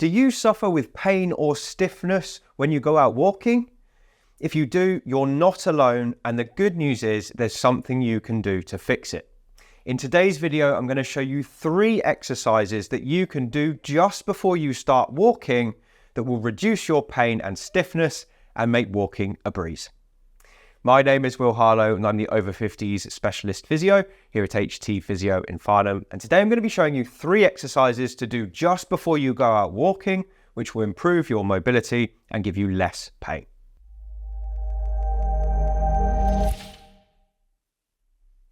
Do you suffer with pain or stiffness when you go out walking? If you do, you're not alone, and the good news is there's something you can do to fix it. In today's video, I'm going to show you 3 exercises that you can do just before you start walking that will reduce your pain and stiffness and make walking a breeze. My name is Harlow and I'm the Over-Fifties specialist physio here at HT Physio in Farnham. And today I'm going to be showing you 3 exercises to do just before you go out walking, which will improve your mobility and give you less pain.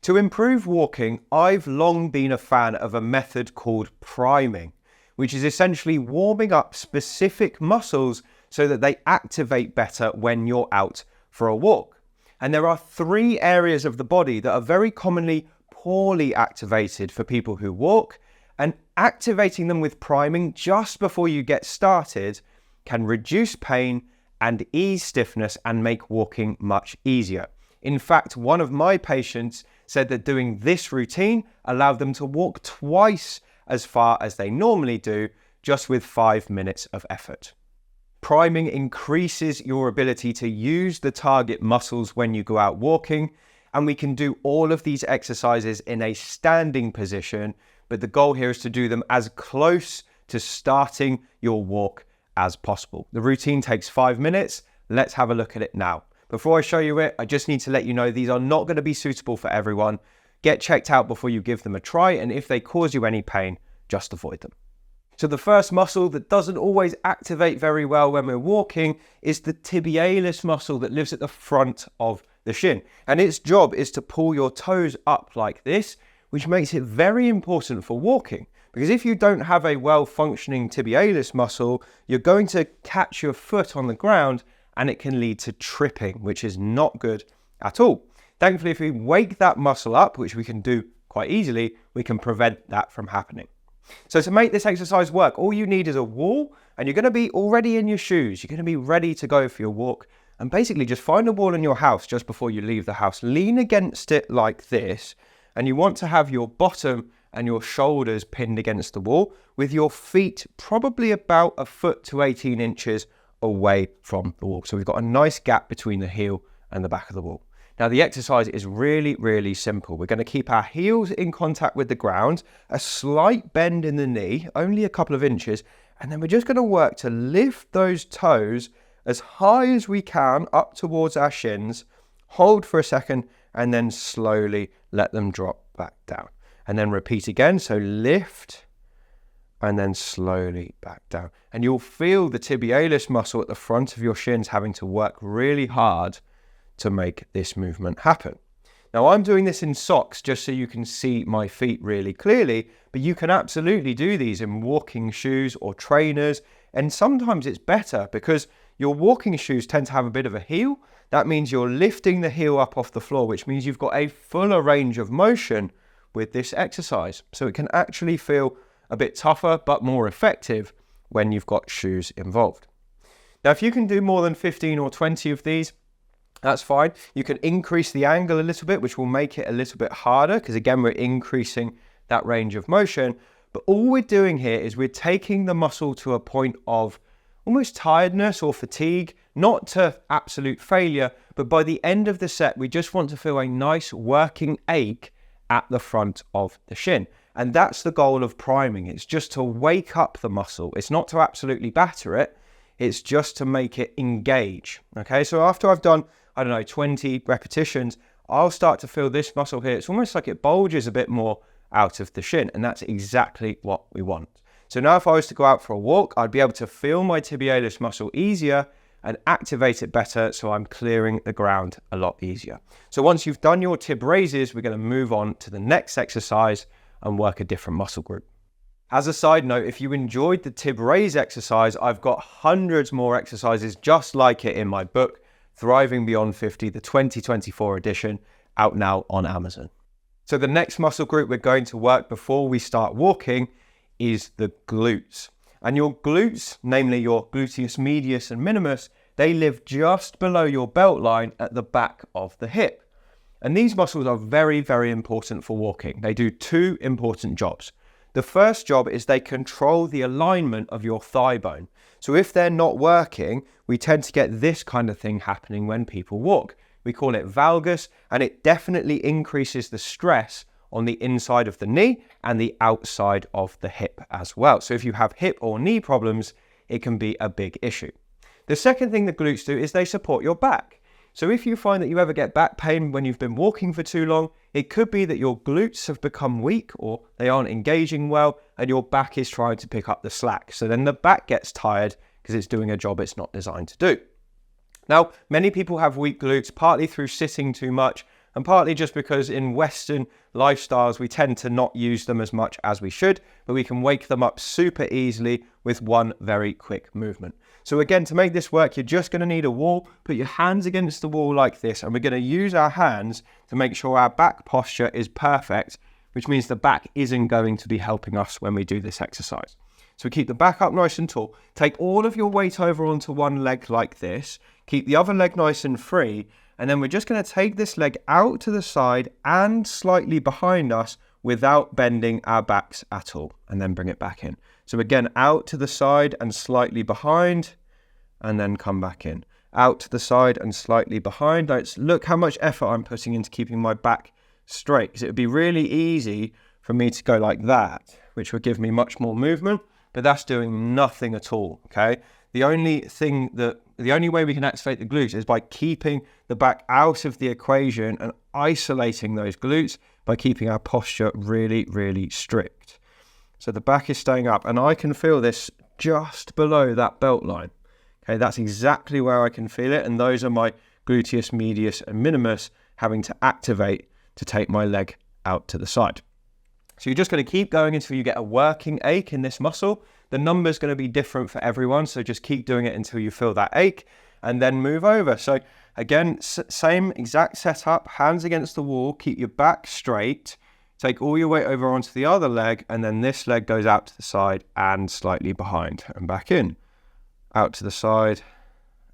To improve walking, I've long been a fan of a method called priming, which is essentially warming up specific muscles so that they activate better when you're out for a walk. And there are 3 areas of the body that are very commonly poorly activated for people who walk, and activating them with priming just before you get started can reduce pain and ease stiffness and make walking much easier. In fact, one of my patients said that doing this routine allowed them to walk twice as far as they normally do, just with 5 minutes of effort. Priming increases your ability to use the target muscles when you go out walking, and we can do all of these exercises in a standing position, but the goal here is to do them as close to starting your walk as possible. The routine takes 5 minutes. Let's have a look at it now. Before I show you it, I just need to let you know these are not going to be suitable for everyone. Get checked out before you give them a try, and if they cause you any pain, just avoid them. So the first muscle that doesn't always activate very well when we're walking is the tibialis muscle that lives at the front of the shin. And its job is to pull your toes up like this, which makes it very important for walking. Because if you don't have a well-functioning tibialis muscle, you're going to catch your foot on the ground and it can lead to tripping, which is not good at all. Thankfully, if we wake that muscle up, which we can do quite easily, we can prevent that from happening. So to make this exercise work, all you need is a wall, and you're going to be already in your shoes. You're going to be ready to go for your walk, and basically just find a wall in your house just before you leave the house. Lean against it like this, and you want to have your bottom and your shoulders pinned against the wall with your feet probably about 1 foot to 18 inches away from the wall. So we've got a nice gap between the heel and the back of the wall. Now the exercise is really simple. We're going to keep our heels in contact with the ground, a slight bend in the knee, only a couple of inches, and then we're just going to work to lift those toes as high as we can up towards our shins, hold for a second, and then slowly let them drop back down. And then repeat again, so lift, and then slowly back down. And you'll feel the tibialis muscle at the front of your shins having to work really hard to make this movement happen. Now I'm doing this in socks just so you can see my feet really clearly, but you can absolutely do these in walking shoes or trainers, and sometimes it's better because your walking shoes tend to have a bit of a heel. That means you're lifting the heel up off the floor, which means you've got a fuller range of motion with this exercise. So it can actually feel a bit tougher but more effective when you've got shoes involved. Now if you can do more than 15 or 20 of these, that's fine. You can increase the angle a little bit, which will make it a little bit harder because again, we're increasing that range of motion. But all we're doing here is we're taking the muscle to a point of almost tiredness or fatigue, not to absolute failure, but by the end of the set, we just want to feel a nice working ache at the front of the shin. And that's the goal of priming. It's just to wake up the muscle. It's not to absolutely batter it. It's just to make it engage. Okay, so after I've done 20 repetitions, I'll start to feel this muscle here. It's almost like it bulges a bit more out of the shin, and that's exactly what we want. So now if I was to go out for a walk, I'd be able to feel my tibialis muscle easier and activate it better, so I'm clearing the ground a lot easier. So once you've done your tib raises, we're going to move on to the next exercise and work a different muscle group. As a side note, if you enjoyed the tib raise exercise, I've got hundreds more exercises just like it in my book, Thriving Beyond 50, the 2024 edition, out now on Amazon. So the next muscle group we're going to work before we start walking is the glutes. And your glutes, namely your gluteus medius and minimus, they live just below your belt line at the back of the hip. And these muscles are very important for walking. They do 2 important jobs. The first job is they control the alignment of your thigh bone. So if they're not working, we tend to get this kind of thing happening when people walk. We call it valgus, and it definitely increases the stress on the inside of the knee and the outside of the hip as well. So if you have hip or knee problems, it can be a big issue. The second thing that glutes do is they support your back. So if you find that you ever get back pain when you've been walking for too long, it could be that your glutes have become weak or they aren't engaging well and your back is trying to pick up the slack. So then the back gets tired because it's doing a job it's not designed to do. Now, many people have weak glutes, partly through sitting too much and partly just because in Western lifestyles, we tend to not use them as much as we should, but we can wake them up super easily with one very quick movement. So again, to make this work, you're just going to need a wall. Put your hands against the wall like this, and we're going to use our hands to make sure our back posture is perfect, which means the back isn't going to be helping us when we do this exercise. So keep the back up nice and tall. Take all of your weight over onto one leg like this. Keep the other leg nice and free. And then we're just going to take this leg out to the side and slightly behind us without bending our backs at all. And then bring it back in. So again, out to the side and slightly behind, and then come back in. Out to the side and slightly behind. Let's look how much effort I'm putting into keeping my back straight, because it would be really easy for me to go like that, which would give me much more movement, but that's doing nothing at all, okay? The only way we can activate the glutes is by keeping the back out of the equation and isolating those glutes by keeping our posture really, really strict. So the back is staying up, and I can feel this just below that belt line. Okay, that's exactly where I can feel it, and those are my gluteus medius and minimus having to activate to take my leg out to the side. So you're just going to keep going until you get a working ache in this muscle. The number's going to be different for everyone, so just keep doing it until you feel that ache and then move over. So again, same exact setup, hands against the wall, keep your back straight, take all your weight over onto the other leg, and then this leg goes out to the side and slightly behind and back in, out to the side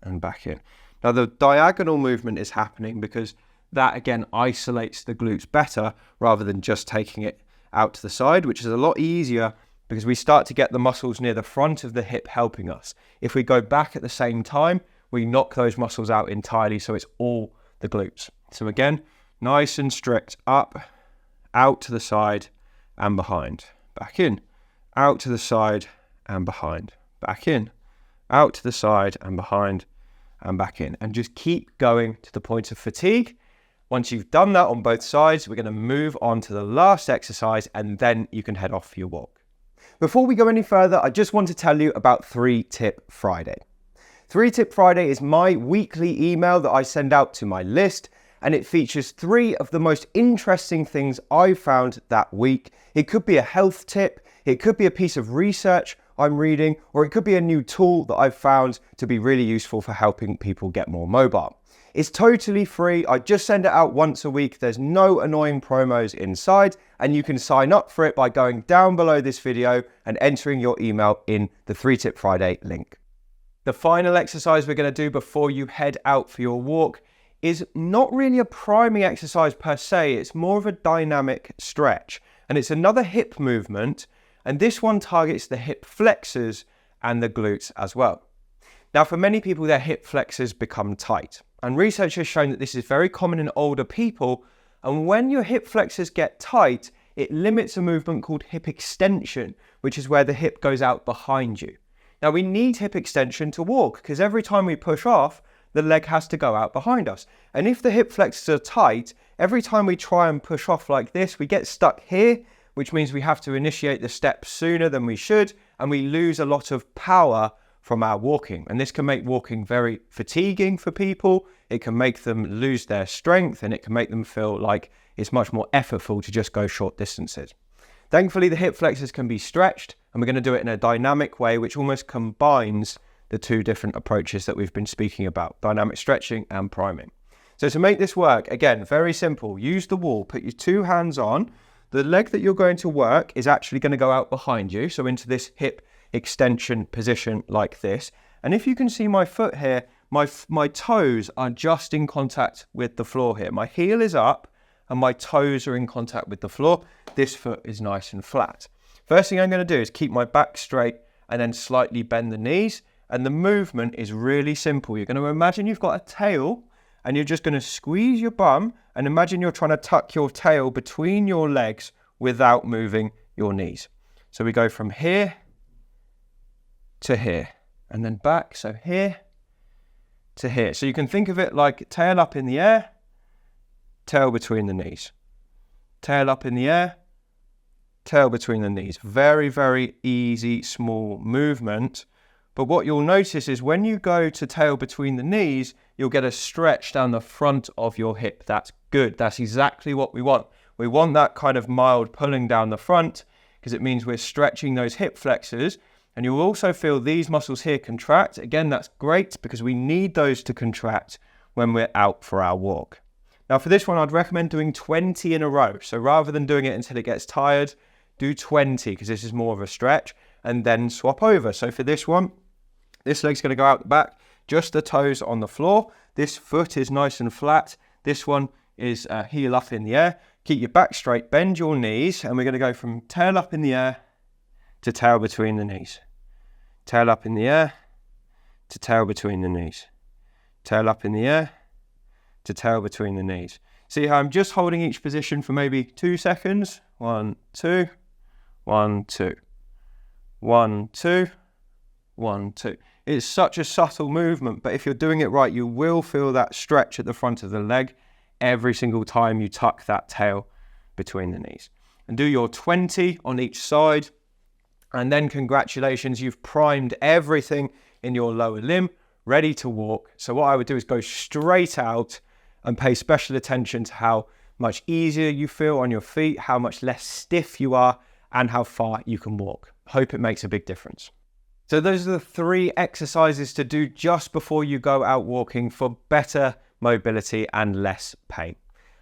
and back in. Now the diagonal movement is happening because that again isolates the glutes better rather than just taking it out to the side, which is a lot easier because we start to get the muscles near the front of the hip helping us. If we go back at the same time, we knock those muscles out entirely, so it's all the glutes. So again, nice and strict, up, out to the side and behind, back in, out to the side and behind, back in, out to the side and behind and back in. And just keep going to the point of fatigue. Once you've done that on both sides, we're going to move on to the last exercise, and then you can head off for your walk. Before we go any further, I just want to tell you about 3-Tip Friday. 3-Tip Friday is my weekly email that I send out to my list, and it features 3 of the most interesting things I've found that week. It could be a health tip, it could be a piece of research I'm reading, or it could be a new tool that I've found to be really useful for helping people get more mobile. It's totally free. I just send it out once a week. There's no annoying promos inside, and you can sign up for it by going down below this video and entering your email in the 3-Tip Friday link. The final exercise we're going to do before you head out for your walk is not really a priming exercise per se. It's more of a dynamic stretch, and it's another hip movement, and this one targets the hip flexors and the glutes as well. Now, for many people, their hip flexors become tight. And research has shown that this is very common in older people. And when your hip flexors get tight, it limits a movement called hip extension, which is where the hip goes out behind you. Now we need hip extension to walk because every time we push off, the leg has to go out behind us. And if the hip flexors are tight, every time we try and push off like this, we get stuck here, which means we have to initiate the step sooner than we should, and we lose a lot of power from our walking. And this can make walking very fatiguing for people. It can make them lose their strength, and it can make them feel like it's much more effortful to just go short distances. Thankfully, the hip flexors can be stretched, and we're going to do it in a dynamic way, which almost combines the 2 different approaches that we've been speaking about, dynamic stretching and priming. So to make this work, again, very simple. Use the wall, put your 2 hands on. The leg that you're going to work is actually going to go out behind you, so into this hip extension position like this. And if you can see my foot here, my toes are just in contact with the floor here. My heel is up and my toes are in contact with the floor. This foot is nice and flat. First thing I'm going to do is keep my back straight and then slightly bend the knees. And the movement is really simple. You're going to imagine you've got a tail and you're just going to squeeze your bum and imagine you're trying to tuck your tail between your legs without moving your knees. So we go from here to here and then back. So here to here. So you can think of it like tail up in the air, tail between the knees. Tail up in the air, tail between the knees. Very, very easy, small movement. But what you'll notice is when you go to tail between the knees, you'll get a stretch down the front of your hip. That's good. That's exactly what we want. We want that kind of mild pulling down the front because it means we're stretching those hip flexors. And you'll also feel these muscles here contract. Again, that's great because we need those to contract when we're out for our walk. Now for this one, I'd recommend doing 20 in a row. So rather than doing it until it gets tired, do 20 because this is more of a stretch and then swap over. So for this one, this leg's going to go out the back, just the toes on the floor. This foot is nice and flat. This one is heel up in the air. Keep your back straight, bend your knees, and we're going to go from tail up in the air to tail between the knees. Tail up in the air to tail between the knees. Tail up in the air to tail between the knees. See how I'm just holding each position for maybe 2 seconds? 1, 2, 1, 2, 1, 2, 1, 2. It's such a subtle movement, but if you're doing it right, you will feel that stretch at the front of the leg every single time you tuck that tail between the knees. And do your 20 on each side. And then congratulations, you've primed everything in your lower limb, ready to walk. So what I would do is go straight out and pay special attention to how much easier you feel on your feet, how much less stiff you are, and how far you can walk. Hope it makes a big difference. So those are the 3 exercises to do just before you go out walking for better mobility and less pain.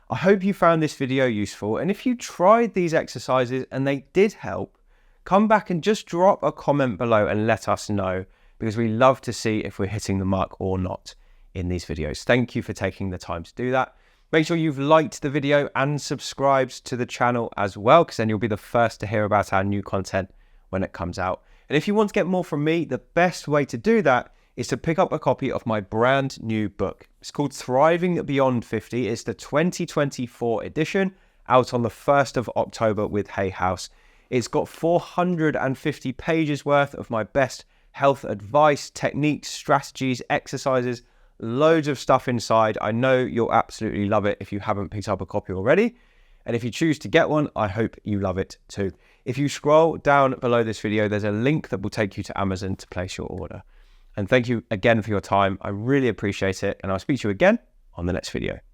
I hope you found this video useful. And if you tried these exercises and they did help, come back and just drop a comment below and let us know, because we love to see if we're hitting the mark or not in these videos. Thank you for taking the time to do that. Make sure you've liked the video and subscribed to the channel as well, because then you'll be the first to hear about our new content when it comes out. And if you want to get more from me, the best way to do that is to pick up a copy of my brand new book. It's called Thriving Beyond 50. It's the 2024 edition, out on the 1st of October with Hay House. It's got 450 pages worth of my best health advice, techniques, strategies, exercises, loads of stuff inside. I know you'll absolutely love it if you haven't picked up a copy already. And if you choose to get one, I hope you love it too. If you scroll down below this video, there's a link that will take you to Amazon to place your order. And thank you again for your time. I really appreciate it. And I'll speak to you again on the next video.